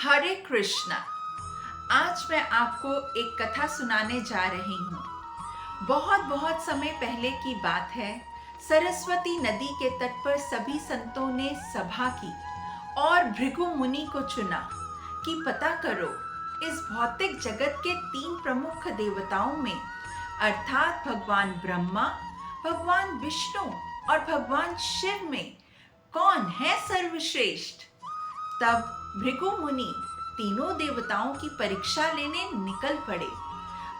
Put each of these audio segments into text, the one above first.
हरे कृष्णा। आज मैं आपको एक कथा सुनाने जा रही हूँ। बहुत बहुत समय पहले की बात है। सरस्वती नदी के तट पर सभी संतों ने सभा की और भृगु मुनि को चुना कि पता करो इस भौतिक जगत के तीन प्रमुख देवताओं में अर्थात भगवान ब्रह्मा, भगवान विष्णु और भगवान शिव में कौन है सर्वश्रेष्ठ। तब भृगु मुनि तीनों देवताओं की परीक्षा लेने निकल पड़े।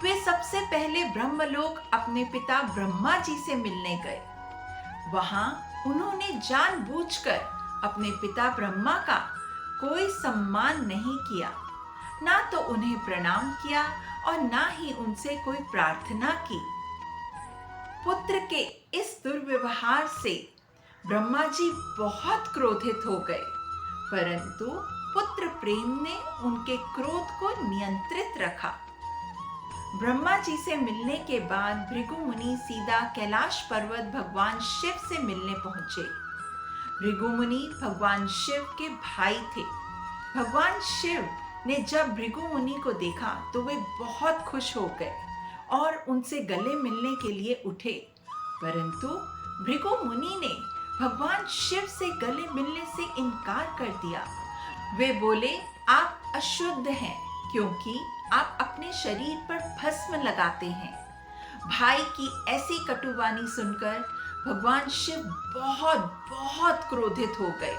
वे सबसे पहले ब्रह्मलोक अपने पिता ब्रह्मा जी से मिलने गए। वहां उन्होंने जानबूझकर अपने पिता ब्रह्मा का कोई सम्मान नहीं किया, ना तो उन्हें प्रणाम किया और ना ही उनसे कोई प्रार्थना की। पुत्र के इस दुर्व्यवहार से ब्रह्मा जी बहुत क्रोधित हो गए, परंतु पुत्र प्रेम ने उनके क्रोध को नियंत्रित रखा। ब्रह्मा जी से मिलने के बाद भृगु मुनि सीधा कैलाश पर्वत भगवान शिव से मिलने पहुंचे। भृगु मुनि भगवान शिव के भाई थे। भगवान शिव ने जब भृगु मुनि को देखा तो वे बहुत खुश हो गए और उनसे गले मिलने के लिए उठे, परंतु भृगु मुनि ने भगवान शिव से गले मिलने से इनकार कर दिया। वे बोले, आप अशुद्ध हैं क्योंकि आप अपने शरीर पर भस्म लगाते हैं। भाई की ऐसी कटुवाणी सुनकर भगवान शिव बहुत बहुत क्रोधित हो गए।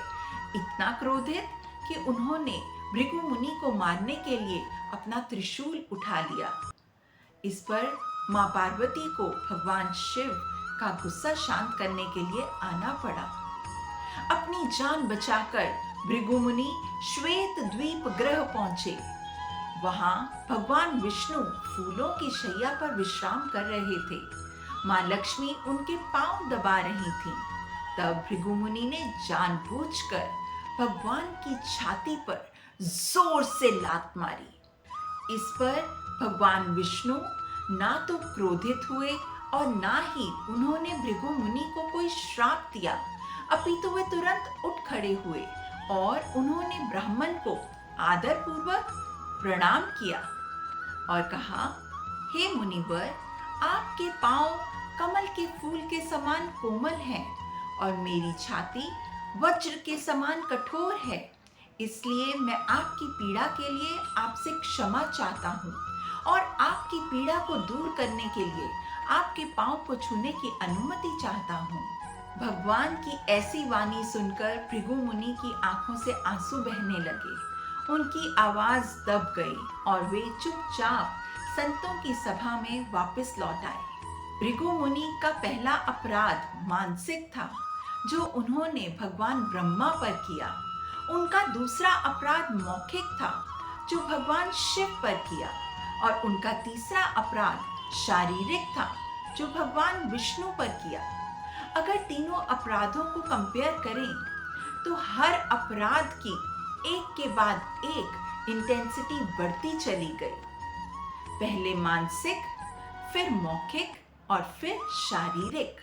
इतना क्रोधित कि उन्होंने भृगु मुनि को मारने के लिए अपना त्रिशूल उठा लिया। इस पर मां पार्वती को भगवान शिव का गुस्सा शांत करने के लिए आना पड़ा। अपनी जान बचाकर भृगु मुनि श्वेत द्वीप ग्रह पहुंचे। वहां भगवान विष्णु फूलों की शैया पर विश्राम कर रहे थे। मां लक्ष्मी उनके पांव दबा रही थीं। तब भृगु मुनि ने जानबूझकर भगवान की छाती पर जोर से लात मारी। इस पर भगवान विष्णु ना तो क्रोधित हुए और ना ही उन्होंने भृगु मुनि को कोई श्राप दिया, अपितु वे तुरंत उठ खड़े हुए और उन्होंने ब्राह्मण को आदर पूर्वक प्रणाम किया और कहा, हे मुनिवर, आपके पांव कमल के फूल के समान कोमल हैं और मेरी छाती वज्र के समान कठोर है, इसलिए मैं आपकी पीड़ा के लिए आपसे क्षमा चाहता हूँ और आपकी पीड़ा को दूर करने के लिए आपके पांव को छूने की अनुमति चाहता हूँ। भगवान की ऐसी वाणी सुनकर भृगु मुनि की आंखों से आंसू बहने लगे। उनकी आवाज दब गई और वे चुपचाप संतों की सभा में वापस लौट आए। भृगु मुनि का पहला अपराध मानसिक था, जो उन्होंने भगवान ब्रह्मा पर किया। उनका दूसरा अपराध मौखिक था, जो भगवान शिव पर किया, और उनका तीसरा अपराध शारीरिक था, जो भगवान विष्णु पर किया। अगर तीनों अपराधों को कंपेयर करें तो हर अपराध की एक के बाद एक इंटेंसिटी बढ़ती चली गई। पहले मानसिक, फिर मौखिक और फिर शारीरिक।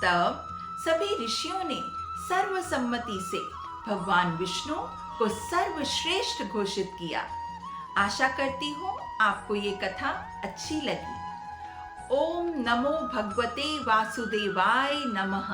तब सभी ऋषियों ने सर्वसम्मति से भगवान विष्णु को सर्वश्रेष्ठ घोषित किया। आशा करती हूँ आपको ये कथा अच्छी लगी। ओम नमो भगवते वासुदेवाय नमः।